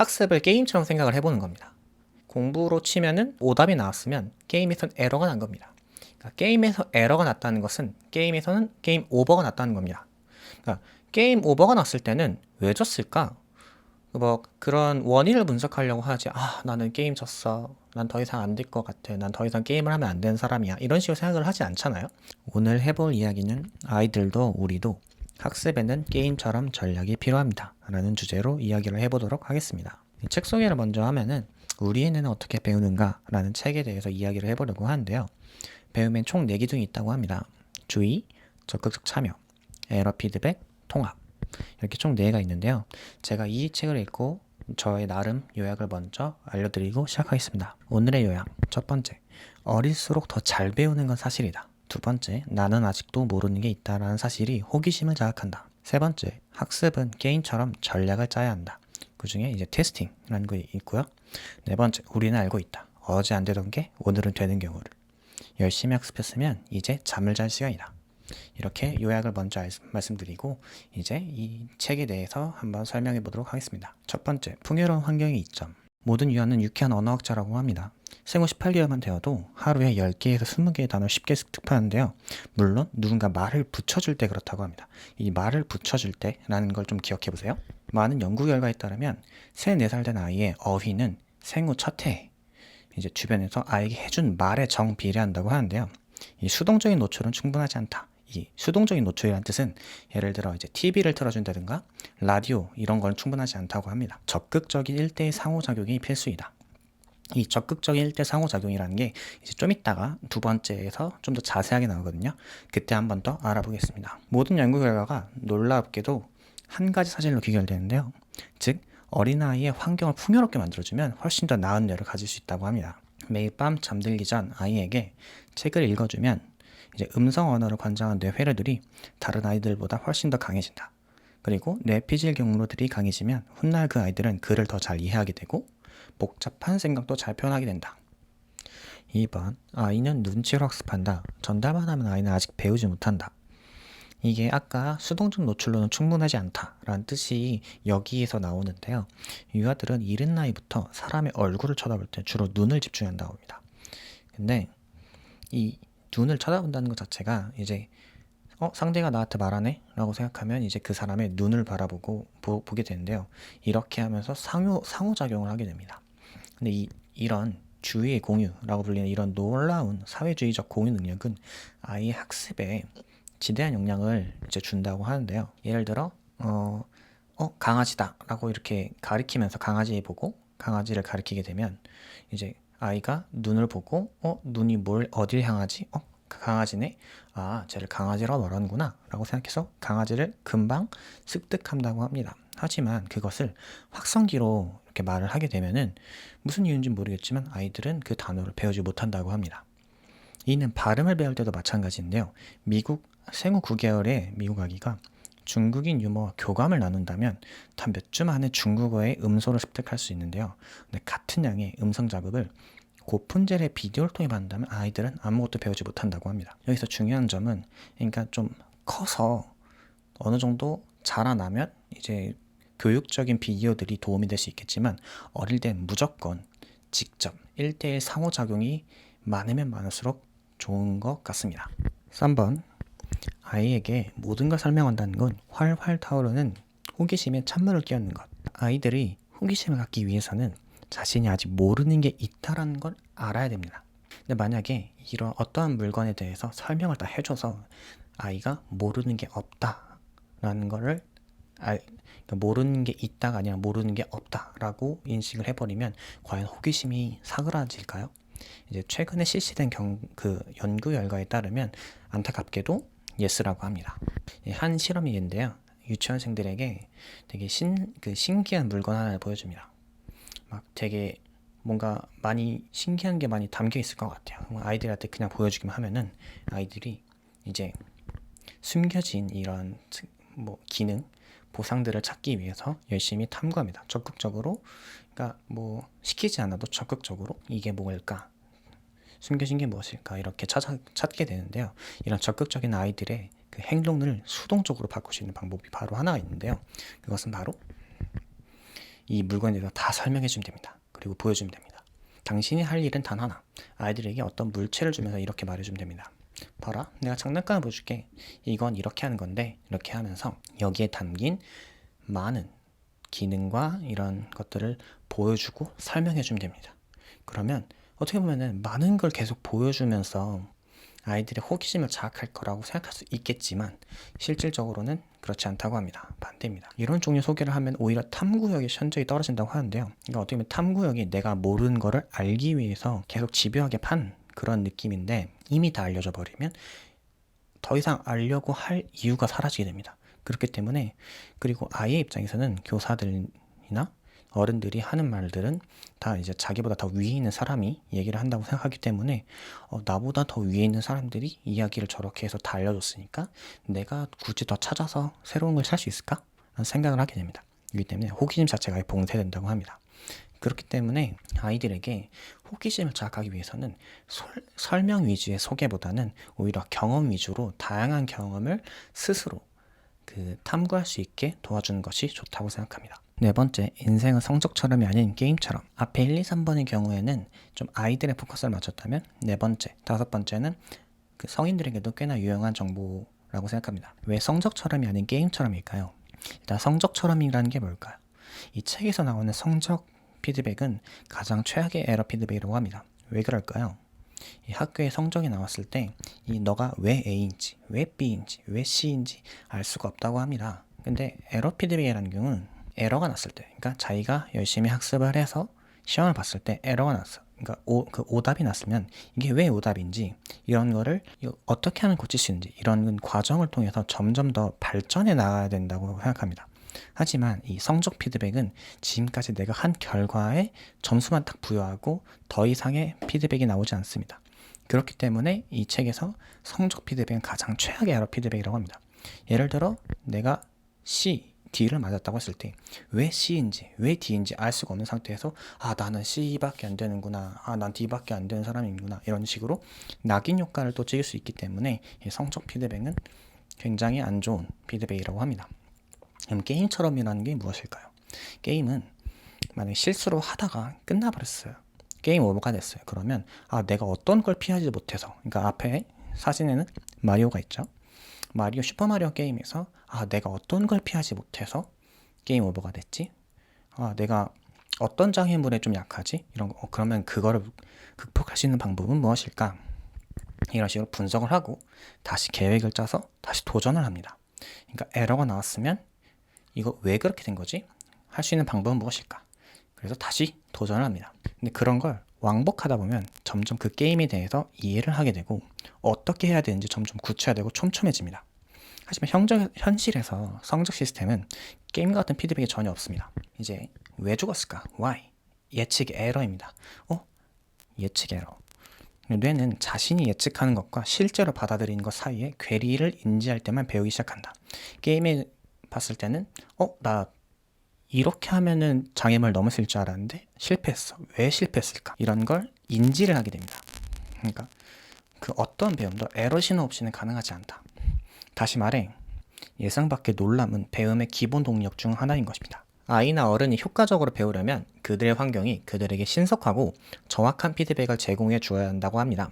학습을 게임처럼 생각을 해보는 겁니다. 공부로 치면은 오답이 나왔으면 게임에선 에러가 난 겁니다. 그러니까 게임에서 에러가 났다는 것은 게임에서는 게임 오버가 났다는 겁니다. 그러니까 게임 오버가 났을 때는 왜 졌을까? 뭐 그런 원인을 분석하려고 하지. 나는 게임 졌어. 난 더 이상 안 될 것 같아. 난 더 이상 게임을 하면 안 되는 사람이야. 이런 식으로 생각을 하지 않잖아요. 오늘 해볼 이야기는 아이들도 우리도 학습에는 게임처럼 전략이 필요합니다 라는 주제로 이야기를 해보도록 하겠습니다. 책 소개를 먼저 하면은 우리 애는 어떻게 배우는가 라는 책에 대해서 이야기를 해보려고 하는데요. 배움엔 총 4기둥이 있다고 합니다. 주의, 적극적 참여, 에러 피드백, 통합, 이렇게 총 4개가 있는데요. 제가 이 책을 읽고 저의 나름 요약을 먼저 알려드리고 시작하겠습니다. 오늘의 요약. 첫 번째, 어릴수록 더 잘 배우는 건 사실이다. 두 번째, 나는 아직도 모르는 게 있다라는 사실이 호기심을 자극한다. 세 번째, 학습은 게임처럼 전략을 짜야 한다. 그 중에 이제 테스팅이라는 거 있고요. 네 번째, 우리는 알고 있다. 어제 안 되던 게 오늘은 되는 경우를. 열심히 학습했으면 이제 잠을 잘 시간이다. 이렇게 요약을 먼저 말씀드리고 이제 이 책에 대해서 한번 설명해 보도록 하겠습니다. 첫 번째, 풍요로운 환경의 이점. 모든 유아는 유쾌한 언어학자라고 합니다. 생후 18개월만 되어도 하루에 10개에서 20개의 단어를 쉽게 습득하는데요. 물론 누군가 말을 붙여줄 때 그렇다고 합니다. 이 말을 붙여줄 때라는 걸 좀 기억해 보세요. 많은 연구 결과에 따르면 3, 4살 된 아이의 어휘는 생후 첫 해에 이제 주변에서 아이에게 해준 말에 정비례한다고 하는데요. 이 수동적인 노출은 충분하지 않다. 이 수동적인 노출이라는 뜻은 예를 들어 이제 TV를 틀어준다든가 라디오 이런 건 충분하지 않다고 합니다. 적극적인 1대1 상호작용이 필수이다. 이 적극적인 1대 상호작용이라는 게 이제 좀 이따가 두 번째에서 좀 더 자세하게 나오거든요. 그때 한 번 더 알아보겠습니다. 모든 연구 결과가 놀랍게도 한 가지 사실로 귀결되는데요. 즉 어린아이의 환경을 풍요롭게 만들어주면 훨씬 더 나은 뇌를 가질 수 있다고 합니다. 매일 밤 잠들기 전 아이에게 책을 읽어주면 이제 음성 언어를 관장한 뇌 회로들이 다른 아이들보다 훨씬 더 강해진다. 그리고 뇌 피질 경로들이 강해지면 훗날 그 아이들은 글을 더 잘 이해하게 되고 복잡한 생각도 잘 표현하게 된다. 2번, 아이는 눈치로 학습한다. 전달만 하면 아이는 아직 배우지 못한다. 이게 아까 수동적 노출로는 충분하지 않다라는 뜻이 여기에서 나오는데요. 유아들은 이른 나이부터 사람의 얼굴을 쳐다볼 때 주로 눈을 집중한다고 합니다. 근데 이 눈을 쳐다본다는 것 자체가 이제 상대가 나한테 말하네? 라고 생각하면 이제 그 사람의 눈을 바라보고 보게 되는데요. 이렇게 하면서 상호작용을 하게 됩니다. 근데 이런 주의의 공유라고 불리는 이런 놀라운 사회주의적 공유 능력은 아이의 학습에 지대한 영향을 이제 준다고 하는데요. 예를 들어 강아지다 라고 이렇게 가리키면서 강아지 보고 강아지를 가리키게 되면 이제 아이가 눈을 보고 눈이 어딜 향하지? 강아지네? 쟤를 강아지라고 말하는구나 라고 생각해서 강아지를 금방 습득한다고 합니다. 하지만 그것을 확성기로 이렇게 말을 하게 되면은 무슨 이유인지 모르겠지만 아이들은 그 단어를 배우지 못한다고 합니다. 이는 발음을 배울 때도 마찬가지인데요. 미국 생후 9개월의 미국 아기가 중국인 유머와 교감을 나눈다면 단 몇 주 만에 중국어의 음소를 습득할 수 있는데요. 근데 같은 양의 음성 작업을 고품질의 비디오를 통해 받는다면 아이들은 아무것도 배우지 못한다고 합니다. 여기서 중요한 점은 그러니까 좀 커서 어느 정도 자라나면 이제 교육적인 비디오들이 도움이 될 수 있겠지만 어릴 땐 무조건 직접 1대1 상호작용이 많으면 많을수록 좋은 것 같습니다. 3번, 아이에게 모든 걸 설명한다는 건 활활 타오르는 호기심에 찬물을 끼얹는 것. 아이들이 호기심을 갖기 위해서는 자신이 아직 모르는 게 있다라는 걸 알아야 됩니다. 근데 만약에 이런 어떠한 물건에 대해서 설명을 다 해줘서 아이가 모르는 게 없다라는 거를 그러니까 모르는 게 있다가 아니라 모르는 게 없다라고 인식을 해버리면 과연 호기심이 사그라질까요? 이제 최근에 실시된 그 연구 결과에 따르면 안타깝게도 예스라고 합니다. 한 실험이인데요. 유치원생들에게 되게 신기한 물건 하나를 보여줍니다. 막 되게 뭔가 많이 신기한 게 많이 담겨 있을 것 같아요. 아이들한테 그냥 보여주기만 하면은 아이들이 이제 숨겨진 이런 기능, 보상들을 찾기 위해서 열심히 탐구합니다. 적극적으로, 그러니까 뭐 시키지 않아도 적극적으로 이게 뭘까? 숨겨진 게 무엇일까? 이렇게 찾게 되는데요. 이런 적극적인 아이들의 그 행동을 수동적으로 바꿀 수 있는 방법이 바로 하나가 있는데요. 그것은 바로 이 물건에 대해서 다 설명해 주면 됩니다. 그리고 보여주면 됩니다. 당신이 할 일은 단 하나. 아이들에게 어떤 물체를 주면서 이렇게 말해주면 됩니다. 봐라, 내가 장난감을 보여줄게. 이건 이렇게 하는 건데, 이렇게 하면서 여기에 담긴 많은 기능과 이런 것들을 보여주고 설명해주면 됩니다. 그러면 어떻게 보면은 많은 걸 계속 보여주면서 아이들의 호기심을 자극할 거라고 생각할 수 있겠지만 실질적으로는 그렇지 않다고 합니다. 반대입니다. 이런 종류 소개를 하면 오히려 탐구력이 현저히 떨어진다고 하는데요. 그러니까 어떻게 보면 탐구력이 내가 모르는 거를 알기 위해서 계속 집요하게 판 그런 느낌인데 이미 다 알려져 버리면 더 이상 알려고 할 이유가 사라지게 됩니다. 그렇기 때문에 그리고 아이의 입장에서는 교사들이나 어른들이 하는 말들은 다 이제 자기보다 더 위에 있는 사람이 얘기를 한다고 생각하기 때문에 나보다 더 위에 있는 사람들이 이야기를 저렇게 해서 다 알려줬으니까 내가 굳이 더 찾아서 새로운 걸 살 수 있을까? 라는 생각을 하게 됩니다. 이기 때문에 호기심 자체가 봉쇄된다고 합니다. 그렇기 때문에 아이들에게 호기심을 자극하기 위해서는 설명 위주의 소개보다는 오히려 경험 위주로 다양한 경험을 스스로 탐구할 수 있게 도와주는 것이 좋다고 생각합니다. 네 번째, 인생은 성적처럼이 아닌 게임처럼. 앞에 1, 2, 3번의 경우에는 좀 아이들의 포커스를 맞췄다면 네 번째, 다섯 번째는 성인들에게도 꽤나 유용한 정보라고 생각합니다. 왜 성적처럼이 아닌 게임처럼일까요? 일단 성적처럼이라는 게 뭘까요? 이 책에서 나오는 성적 피드백은 가장 최악의 에러 피드백이라고 합니다. 왜 그럴까요? 이 학교에 성적이 나왔을 때 이 너가 왜 A인지, 왜 B인지, 왜 C인지 알 수가 없다고 합니다. 근데 에러 피드백이라는 경우는 에러가 났을 때, 그러니까 자기가 열심히 학습을 해서 시험을 봤을 때 에러가 났어. 그러니까 오답이 났으면 이게 왜 오답인지 이런 거를 어떻게 하면 고칠 수 있는지 이런 과정을 통해서 점점 더 발전해 나가야 된다고 생각합니다. 하지만 이 성적 피드백은 지금까지 내가 한 결과에 점수만 딱 부여하고 더 이상의 피드백이 나오지 않습니다. 그렇기 때문에 이 책에서 성적 피드백은 가장 최악의 에러 피드백이라고 합니다. 예를 들어 내가 C, D를 맞았다고 했을 때 왜 C인지 왜 D인지 알 수가 없는 상태에서 나는 C밖에 안 되는구나, 난 D밖에 안 되는 사람이구나, 이런 식으로 낙인 효과를 또 찍을 수 있기 때문에 이 성적 피드백은 굉장히 안 좋은 피드백이라고 합니다. 그럼 게임처럼이라는 게 무엇일까요? 게임은 만약에 실수로 하다가 끝나버렸어요. 게임 오버가 됐어요. 그러면 내가 어떤 걸 피하지 못해서, 그러니까 앞에 사진에는 마리오가 있죠. 마리오 슈퍼마리오 게임에서 내가 어떤 걸 피하지 못해서 게임 오버가 됐지? 내가 어떤 장애물에 좀 약하지? 이런 거. 그러면 그거를 극복할 수 있는 방법은 무엇일까? 이런 식으로 분석을 하고 다시 계획을 짜서 다시 도전을 합니다. 그러니까 에러가 나왔으면 이거 왜 그렇게 된 거지? 할 수 있는 방법은 무엇일까? 그래서 다시 도전을 합니다. 근데 그런 걸 왕복하다 보면 점점 그 게임에 대해서 이해를 하게 되고 어떻게 해야 되는지 점점 구체화되고 촘촘해집니다. 하지만 현실에서 성적 시스템은 게임 같은 피드백이 전혀 없습니다. 이제 왜 죽었을까? Why? 예측 에러입니다. 예측 에러. 뇌는 자신이 예측하는 것과 실제로 받아들이는 것 사이에 괴리를 인지할 때만 배우기 시작한다. 게임에 봤을 때는 나 이렇게 하면은 장애물 넘을 수 있을 줄 알았는데 실패했어. 왜 실패했을까? 이런 걸 인지를 하게 됩니다. 그러니까 그 어떤 배움도 에러 신호 없이는 가능하지 않다. 다시 말해 예상 밖의 놀람은 배움의 기본 동력 중 하나인 것입니다. 아이나 어른이 효과적으로 배우려면 그들의 환경이 그들에게 신속하고 정확한 피드백을 제공해 주어야 한다고 합니다.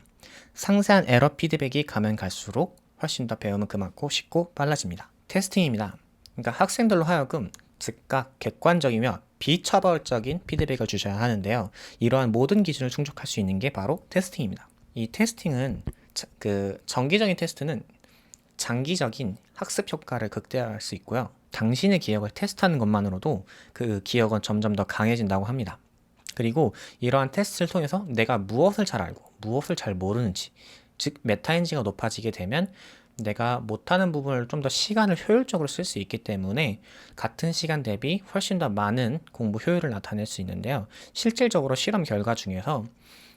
상세한 에러 피드백이 가면 갈수록 훨씬 더 배움은 그만큼 쉽고 빨라집니다. 테스팅입니다. 그러니까 학생들로 하여금 즉각 객관적이며 비처벌적인 피드백을 주셔야 하는데요. 이러한 모든 기준을 충족할 수 있는 게 바로 테스팅입니다. 이 테스팅은 정기적인 테스트는 장기적인 학습 효과를 극대화할 수 있고요. 당신의 기억을 테스트하는 것만으로도 그 기억은 점점 더 강해진다고 합니다. 그리고 이러한 테스트를 통해서 내가 무엇을 잘 알고 무엇을 잘 모르는지, 즉 메타인지가 높아지게 되면 내가 못하는 부분을 좀 더 시간을 효율적으로 쓸 수 있기 때문에 같은 시간 대비 훨씬 더 많은 공부 효율을 나타낼 수 있는데요. 실질적으로 실험 결과 중에서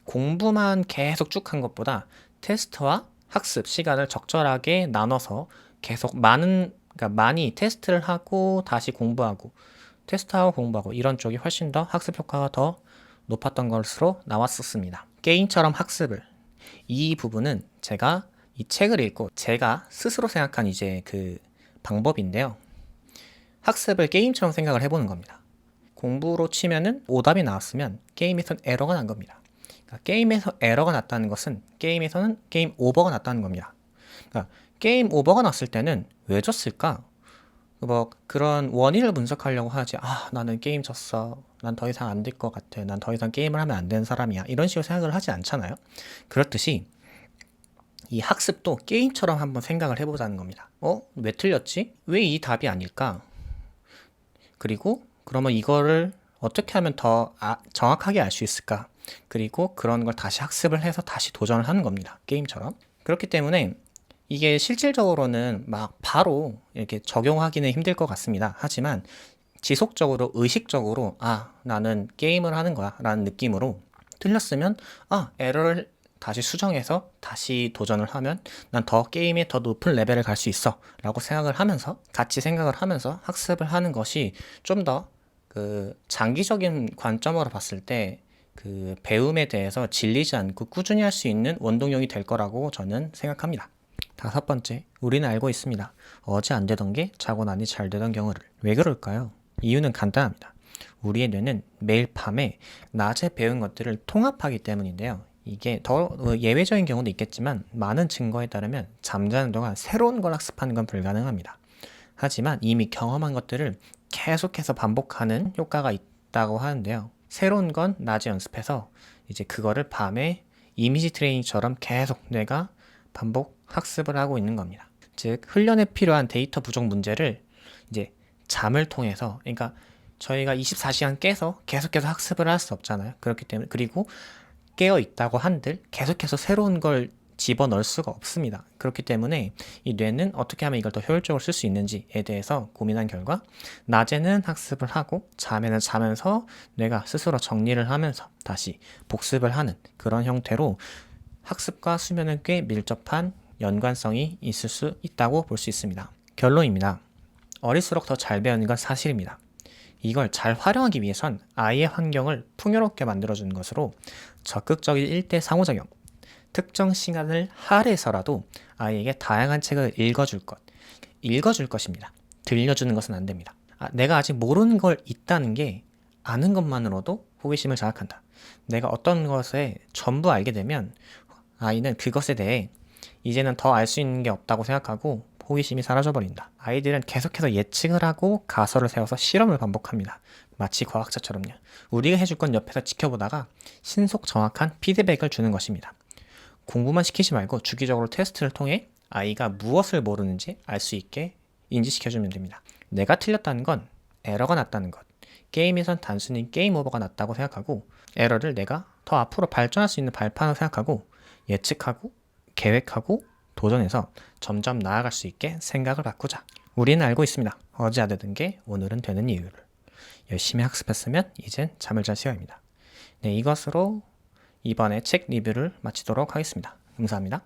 공부만 계속 쭉 한 것보다 테스트와 학습 시간을 적절하게 나눠서 계속 많이 테스트를 하고 다시 공부하고 테스트하고 공부하고 이런 쪽이 훨씬 더 학습 효과가 더 높았던 것으로 나왔었습니다. 게임처럼 학습을, 이 부분은 제가 이 책을 읽고 제가 스스로 생각한 이제 방법인데요. 학습을 게임처럼 생각을 해보는 겁니다. 공부로 치면은 오답이 나왔으면 게임에선 에러가 난 겁니다. 그러니까 게임에서 에러가 났다는 것은 게임에서는 게임 오버가 났다는 겁니다. 그러니까 게임 오버가 났을 때는 왜 졌을까? 뭐 그런 원인을 분석하려고 하지. 아, 나는 게임 졌어. 난 더 이상 안 될 것 같아. 난 더 이상 게임을 하면 안 되는 사람이야. 이런 식으로 생각을 하지 않잖아요. 그렇듯이 이 학습도 게임처럼 한번 생각을 해보자는 겁니다. 왜 틀렸지? 왜 이 답이 아닐까? 그리고 그러면 이거를 어떻게 하면 더 정확하게 알 수 있을까? 그리고 그런 걸 다시 학습을 해서 다시 도전을 하는 겁니다. 게임처럼. 그렇기 때문에 이게 실질적으로는 막 바로 이렇게 적용하기는 힘들 것 같습니다. 하지만 지속적으로 의식적으로 나는 게임을 하는 거야 라는 느낌으로 틀렸으면 에러를 다시 수정해서 다시 도전을 하면 난 더 게임에 더 높은 레벨을 갈 수 있어 라고 생각을 하면서 같이 생각을 하면서 학습을 하는 것이 좀 더 그 장기적인 관점으로 봤을 때 그 배움에 대해서 질리지 않고 꾸준히 할 수 있는 원동력이 될 거라고 저는 생각합니다. 5번째, 우리는 알고 있습니다. 어제 안 되던 게 자고 나니 잘 되던 경우를. 왜 그럴까요? 이유는 간단합니다. 우리의 뇌는 매일 밤에 낮에 배운 것들을 통합하기 때문인데요. 이게 더 예외적인 경우도 있겠지만 많은 증거에 따르면 잠자는 동안 새로운 걸 학습하는 건 불가능합니다. 하지만 이미 경험한 것들을 계속해서 반복하는 효과가 있다고 하는데요. 새로운 건 낮에 연습해서 이제 그거를 밤에 이미지 트레이닝처럼 계속 뇌가 반복 학습을 하고 있는 겁니다. 즉 훈련에 필요한 데이터 부족 문제를 이제 잠을 통해서, 그러니까 저희가 24시간 깨서 계속해서 학습을 할 수 없잖아요. 그렇기 때문에, 그리고 깨어 있다고 한들 계속해서 새로운 걸 집어넣을 수가 없습니다. 그렇기 때문에 이 뇌는 어떻게 하면 이걸 더 효율적으로 쓸 수 있는지에 대해서 고민한 결과 낮에는 학습을 하고 잠에는 자면서 뇌가 스스로 정리를 하면서 다시 복습을 하는 그런 형태로 학습과 수면은 꽤 밀접한 연관성이 있을 수 있다고 볼 수 있습니다. 결론입니다. 어릴수록 더 잘 배우는 건 사실입니다. 이걸 잘 활용하기 위해선 아이의 환경을 풍요롭게 만들어주는 것으로 적극적인 1대 상호작용, 특정 시간을 할애해서라도 아이에게 다양한 책을 읽어줄 것입니다. 들려주는 것은 안 됩니다. 내가 아직 모르는 걸 있다는 게 아는 것만으로도 호기심을 자극한다. 내가 어떤 것에 전부 알게 되면 아이는 그것에 대해 이제는 더 알 수 있는 게 없다고 생각하고 호기심이 사라져버린다. 아이들은 계속해서 예측을 하고 가설을 세워서 실험을 반복합니다. 마치 과학자처럼요. 우리가 해줄 건 옆에서 지켜보다가 신속 정확한 피드백을 주는 것입니다. 공부만 시키지 말고 주기적으로 테스트를 통해 아이가 무엇을 모르는지 알 수 있게 인지시켜주면 됩니다. 내가 틀렸다는 건 에러가 났다는 것. 게임에선 단순히 게임 오버가 났다고 생각하고 에러를 내가 더 앞으로 발전할 수 있는 발판으로 생각하고 예측하고 계획하고 도전해서 점점 나아갈 수 있게 생각을 바꾸자. 우리는 알고 있습니다. 어제 안 되던 게 오늘은 되는 이유를. 열심히 학습했으면 이젠 잠을 잘 시간입니다. 네, 이것으로 이번에 책 리뷰를 마치도록 하겠습니다. 감사합니다.